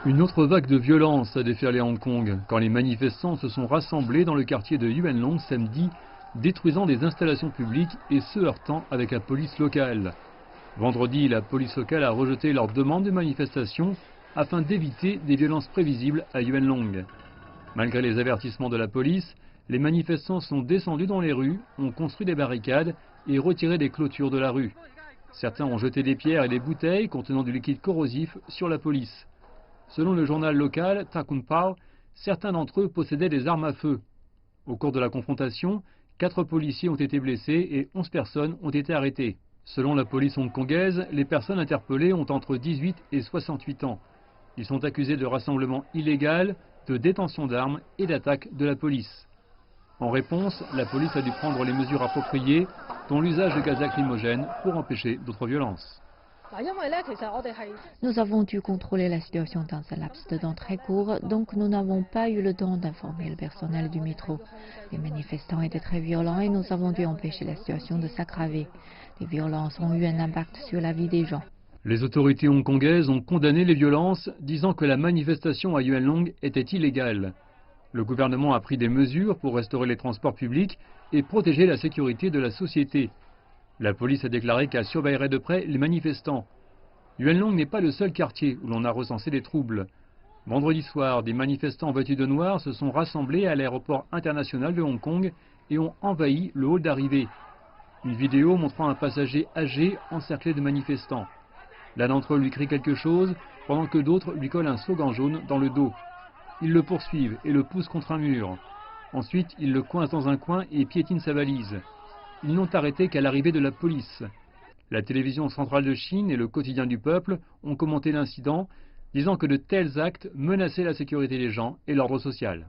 Une autre vague de violence a déferlé à Hong Kong quand les manifestants se sont rassemblés dans le quartier de Yuen Long samedi, détruisant des installations publiques et se heurtant avec la police locale. Vendredi, la police locale a rejeté leur demande de manifestation afin d'éviter des violences prévisibles à Yuen Long. Malgré les avertissements de la police, les manifestants sont descendus dans les rues, ont construit des barricades et retiré des clôtures de la rue. Certains ont jeté des pierres et des bouteilles contenant du liquide corrosif sur la police. Selon le journal local Ta Kung Pao, certains d'entre eux possédaient des armes à feu. Au cours de la confrontation, 4 policiers ont été blessés et 11 personnes ont été arrêtées. Selon la police hongkongaise, les personnes interpellées ont entre 18 et 68 ans. Ils sont accusés de rassemblement illégal, de détention d'armes et d'attaque de la police. En réponse, la police a dû prendre les mesures appropriées, dont l'usage de gaz lacrymogène pour empêcher d'autres violences. Nous avons dû contrôler la situation dans un laps de temps très court, donc nous n'avons pas eu le temps d'informer le personnel du métro. Les manifestants étaient très violents et nous avons dû empêcher la situation de s'aggraver. Les violences ont eu un impact sur la vie des gens. Les autorités hongkongaises ont condamné les violences, disant que la manifestation à Yuen Long était illégale. Le gouvernement a pris des mesures pour restaurer les transports publics et protéger la sécurité de la société. La police a déclaré qu'elle surveillerait de près les manifestants. Yuen Long n'est pas le seul quartier où l'on a recensé des troubles. Vendredi soir, des manifestants vêtus de noir se sont rassemblés à l'aéroport international de Hong Kong et ont envahi le hall d'arrivée. Une vidéo montrant un passager âgé encerclé de manifestants. L'un d'entre eux lui crie quelque chose, pendant que d'autres lui collent un slogan jaune dans le dos. Ils le poursuivent et le poussent contre un mur. Ensuite, ils le coincent dans un coin et piétinent sa valise. Ils n'ont arrêté qu'à l'arrivée de la police. La télévision centrale de Chine et le quotidien du peuple ont commenté l'incident, disant que de tels actes menaçaient la sécurité des gens et l'ordre social.